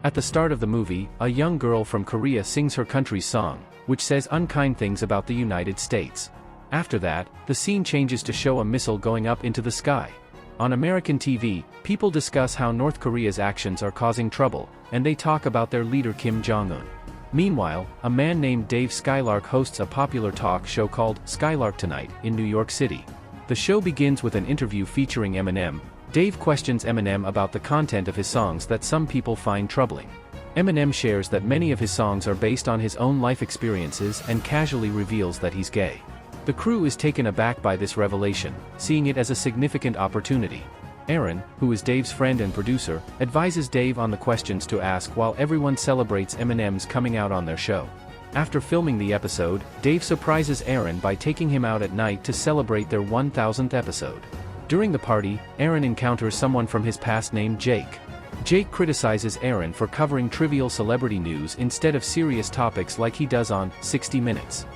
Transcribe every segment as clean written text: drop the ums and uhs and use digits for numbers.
At the start of the movie, a young girl from Korea sings her country's song, which says unkind things about the United States. After that, the scene changes to show a missile going up into the sky. On American TV, people discuss how North Korea's actions are causing trouble, and they talk about their leader Kim Jong-un. Meanwhile, a man named Dave Skylark hosts a popular talk show called Skylark Tonight in New York City. The show begins with an interview featuring Eminem. Dave questions Eminem about the content of his songs that some people find troubling. Eminem shares that many of his songs are based on his own life experiences and casually reveals that he's gay. The crew is taken aback by this revelation, seeing it as a significant opportunity. Aaron, who is Dave's friend and producer, advises Dave on the questions to ask while everyone celebrates Eminem's coming out on their show. After filming the episode, Dave surprises Aaron by taking him out at night to celebrate their 1000th episode. During the party, Aaron encounters someone from his past named Jake. Jake criticizes Aaron for covering trivial celebrity news instead of serious topics like he does on 60 Minutes.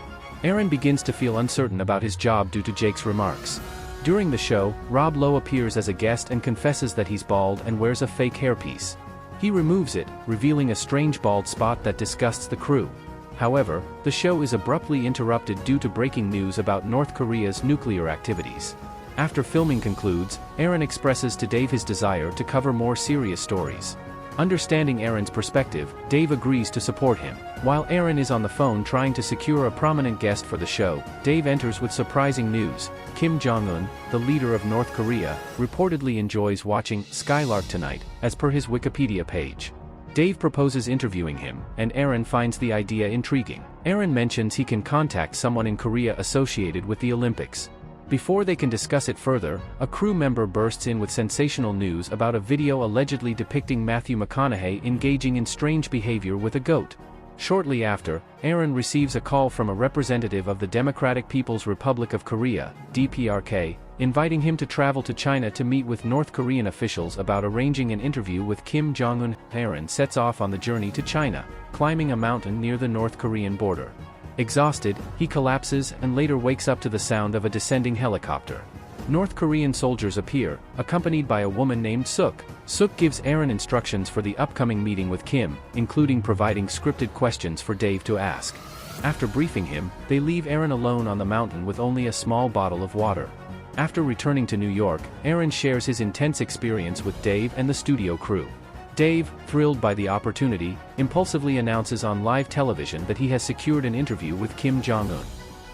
Aaron begins to feel uncertain about his job due to Jake's remarks. During the show, Rob Lowe appears as a guest and confesses that he's bald and wears a fake hairpiece. He removes it, revealing a strange bald spot that disgusts the crew. However, the show is abruptly interrupted due to breaking news about North Korea's nuclear activities. After filming concludes, Aaron expresses to Dave his desire to cover more serious stories. Understanding Aaron's perspective, Dave agrees to support him. While Aaron is on the phone trying to secure a prominent guest for the show, Dave enters with surprising news. Kim Jong-un, the leader of North Korea, reportedly enjoys watching Skylark Tonight, as per his Wikipedia page. Dave proposes interviewing him, and Aaron finds the idea intriguing. Aaron mentions he can contact someone in Korea associated with the Olympics. Before they can discuss it further, a crew member bursts in with sensational news about a video allegedly depicting Matthew McConaughey engaging in strange behavior with a goat. Shortly after, Aaron receives a call from a representative of the Democratic People's Republic of Korea, DPRK, inviting him to travel to China to meet with North Korean officials about arranging an interview with Kim Jong-un. Aaron sets off on the journey to China, climbing a mountain near the North Korean border. Exhausted, he collapses and later wakes up to the sound of a descending helicopter. North Korean soldiers appear, accompanied by a woman named Suk. Suk gives Aaron instructions for the upcoming meeting with Kim, including providing scripted questions for Dave to ask. After briefing him, they leave Aaron alone on the mountain with only a small bottle of water. After returning to New York, Aaron shares his intense experience with Dave and the studio crew. Dave, thrilled by the opportunity, impulsively announces on live television that he has secured an interview with Kim Jong-un.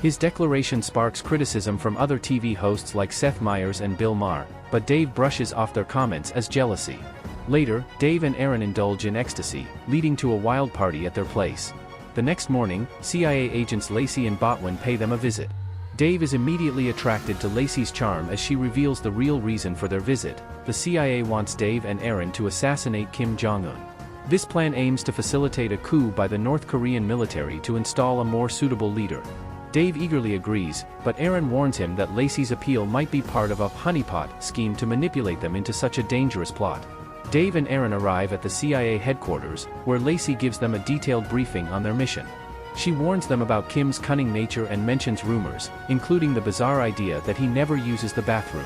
His declaration sparks criticism from other TV hosts like Seth Meyers and Bill Maher, but Dave brushes off their comments as jealousy. Later, Dave and Aaron indulge in ecstasy, leading to a wild party at their place. The next morning, CIA agents Lacey and Botwin pay them a visit. Dave is immediately attracted to Lacey's charm as she reveals the real reason for their visit. The CIA wants Dave and Aaron to assassinate Kim Jong-un. This plan aims to facilitate a coup by the North Korean military to install a more suitable leader. Dave eagerly agrees, but Aaron warns him that Lacey's appeal might be part of a honeypot scheme to manipulate them into such a dangerous plot. Dave and Aaron arrive at the CIA headquarters, where Lacey gives them a detailed briefing on their mission. She warns them about Kim's cunning nature and mentions rumors, including the bizarre idea that he never uses the bathroom.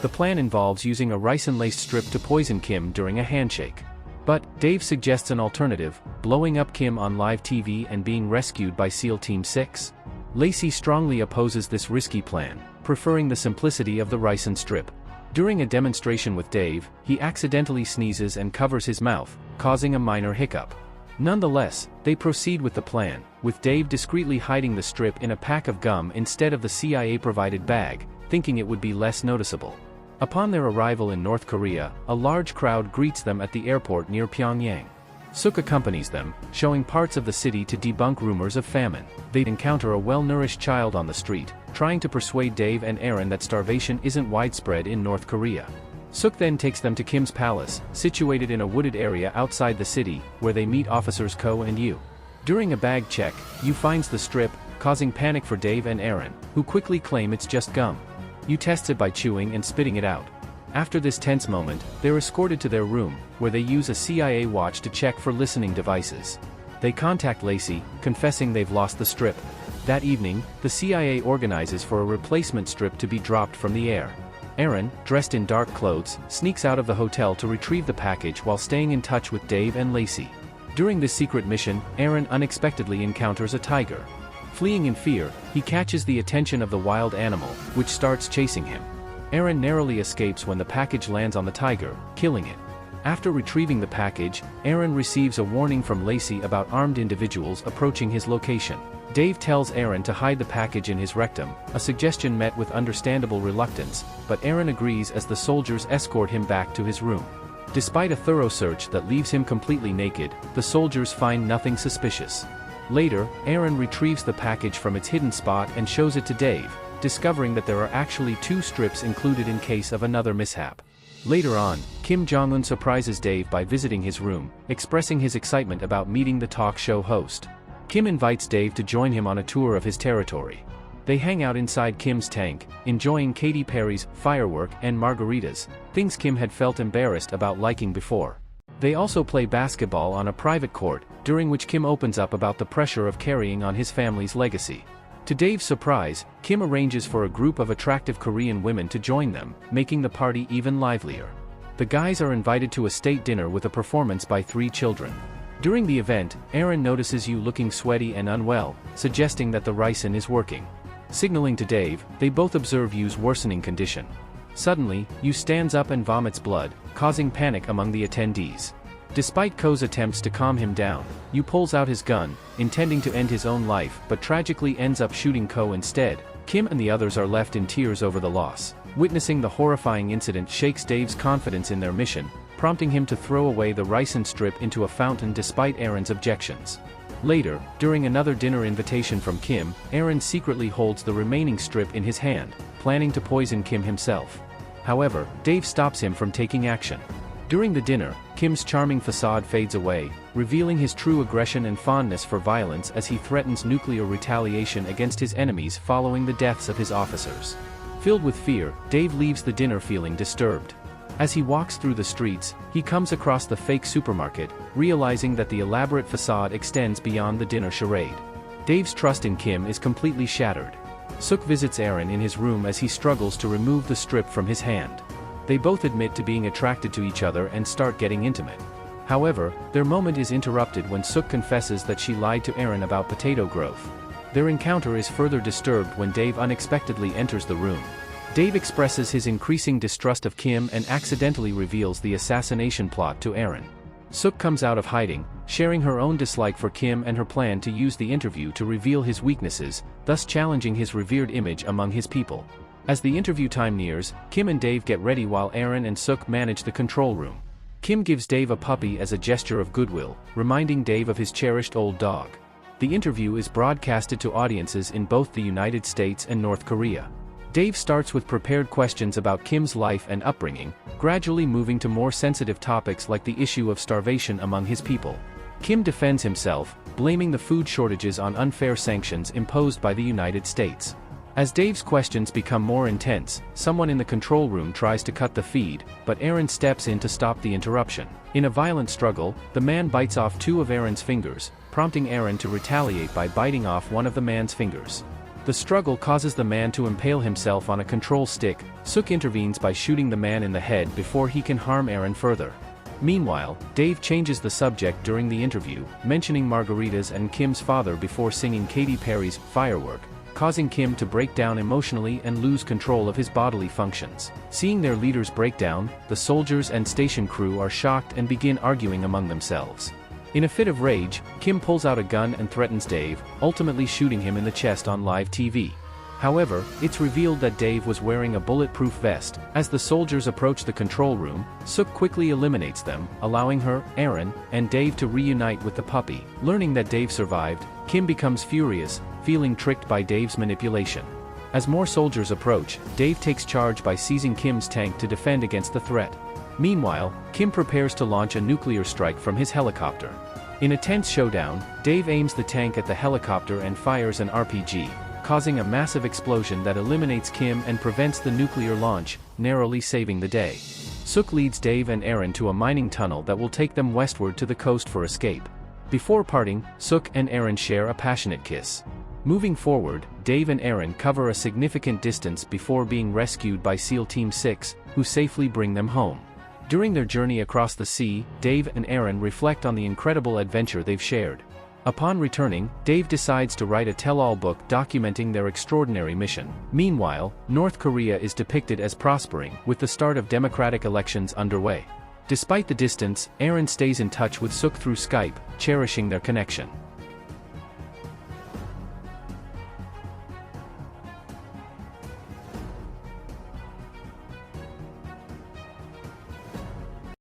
The plan involves using a ricin-laced strip to poison Kim during a handshake. But, Dave suggests an alternative, blowing up Kim on live TV and being rescued by SEAL Team 6. Lacey strongly opposes this risky plan, preferring the simplicity of the ricin strip. During a demonstration with Dave, he accidentally sneezes and covers his mouth, causing a minor hiccup. Nonetheless, they proceed with the plan, with Dave discreetly hiding the strip in a pack of gum instead of the CIA-provided bag, thinking it would be less noticeable. Upon their arrival in North Korea, a large crowd greets them at the airport near Pyongyang. Suk accompanies them, showing parts of the city to debunk rumors of famine. They encounter a well-nourished child on the street, trying to persuade Dave and Aaron that starvation isn't widespread in North Korea. Suk then takes them to Kim's palace, situated in a wooded area outside the city, where they meet officers Ko and Yu. During a bag check, Yu finds the strip, causing panic for Dave and Aaron, who quickly claim it's just gum. Yu tests it by chewing and spitting it out. After this tense moment, they're escorted to their room, where they use a CIA watch to check for listening devices. They contact Lacey, confessing they've lost the strip. That evening, the CIA organizes for a replacement strip to be dropped from the air. Aaron, dressed in dark clothes, sneaks out of the hotel to retrieve the package while staying in touch with Dave and Lacey. During this secret mission, Aaron unexpectedly encounters a tiger. Fleeing in fear, he catches the attention of the wild animal, which starts chasing him. Aaron narrowly escapes when the package lands on the tiger, killing it. After retrieving the package, Aaron receives a warning from Lacey about armed individuals approaching his location. Dave tells Aaron to hide the package in his rectum, a suggestion met with understandable reluctance, but Aaron agrees as the soldiers escort him back to his room. Despite a thorough search that leaves him completely naked, the soldiers find nothing suspicious. Later, Aaron retrieves the package from its hidden spot and shows it to Dave, discovering that there are actually 2 strips included in case of another mishap. Later on, Kim Jong-un surprises Dave by visiting his room, expressing his excitement about meeting the talk show host. Kim invites Dave to join him on a tour of his territory. They hang out inside Kim's tank, enjoying Katy Perry's Firework and margaritas, things Kim had felt embarrassed about liking before. They also play basketball on a private court, during which Kim opens up about the pressure of carrying on his family's legacy. To Dave's surprise, Kim arranges for a group of attractive Korean women to join them, making the party even livelier. The guys are invited to a state dinner with a performance by 3 children. During the event, Aaron notices Yu looking sweaty and unwell, suggesting that the ricin is working. Signaling to Dave, they both observe Yu's worsening condition. Suddenly, Yu stands up and vomits blood, causing panic among the attendees. Despite Ko's attempts to calm him down, Yu pulls out his gun, intending to end his own life but tragically ends up shooting Ko instead. Kim and the others are left in tears over the loss. Witnessing the horrifying incident shakes Dave's confidence in their mission, prompting him to throw away the ricin strip into a fountain despite Aaron's objections. Later, during another dinner invitation from Kim, Aaron secretly holds the remaining strip in his hand, planning to poison Kim himself. However, Dave stops him from taking action. During the dinner, Kim's charming facade fades away, revealing his true aggression and fondness for violence as he threatens nuclear retaliation against his enemies following the deaths of his officers. Filled with fear, Dave leaves the dinner feeling disturbed. As he walks through the streets, he comes across the fake supermarket, realizing that the elaborate facade extends beyond the dinner charade. Dave's trust in Kim is completely shattered. Suk visits Aaron in his room as he struggles to remove the strip from his hand. They both admit to being attracted to each other and start getting intimate. However, their moment is interrupted when Suk confesses that she lied to Aaron about potato growth. Their encounter is further disturbed when Dave unexpectedly enters the room. Dave expresses his increasing distrust of Kim and accidentally reveals the assassination plot to Aaron. Suk comes out of hiding, sharing her own dislike for Kim and her plan to use the interview to reveal his weaknesses, thus challenging his revered image among his people. As the interview time nears, Kim and Dave get ready while Aaron and Suk manage the control room. Kim gives Dave a puppy as a gesture of goodwill, reminding Dave of his cherished old dog. The interview is broadcasted to audiences in both the United States and North Korea. Dave starts with prepared questions about Kim's life and upbringing, gradually moving to more sensitive topics like the issue of starvation among his people. Kim defends himself, blaming the food shortages on unfair sanctions imposed by the United States. As Dave's questions become more intense, someone in the control room tries to cut the feed, but Aaron steps in to stop the interruption. In a violent struggle, the man bites off 2 of Aaron's fingers, prompting Aaron to retaliate by biting off one of the man's fingers. The struggle causes the man to impale himself on a control stick. Suk intervenes by shooting the man in the head before he can harm Aaron further. Meanwhile, Dave changes the subject during the interview, mentioning margaritas and Kim's father before singing Katy Perry's Firework, causing Kim to break down emotionally and lose control of his bodily functions. Seeing their leaders break down, the soldiers and station crew are shocked and begin arguing among themselves. In a fit of rage, Kim pulls out a gun and threatens Dave, ultimately shooting him in the chest on live TV. However, it's revealed that Dave was wearing a bulletproof vest. As the soldiers approach the control room, Suk quickly eliminates them, allowing her, Aaron, and Dave to reunite with the puppy. Learning that Dave survived, Kim becomes furious, feeling tricked by Dave's manipulation. As more soldiers approach, Dave takes charge by seizing Kim's tank to defend against the threat. Meanwhile, Kim prepares to launch a nuclear strike from his helicopter. In a tense showdown, Dave aims the tank at the helicopter and fires an RPG, causing a massive explosion that eliminates Kim and prevents the nuclear launch, narrowly saving the day. Suk leads Dave and Aaron to a mining tunnel that will take them westward to the coast for escape. Before parting, Suk and Aaron share a passionate kiss. Moving forward, Dave and Aaron cover a significant distance before being rescued by SEAL Team 6, who safely bring them home. During their journey across the sea, Dave and Aaron reflect on the incredible adventure they've shared. Upon returning, Dave decides to write a tell-all book documenting their extraordinary mission. Meanwhile, North Korea is depicted as prospering, with the start of democratic elections underway. Despite the distance, Aaron stays in touch with Suk through Skype, cherishing their connection.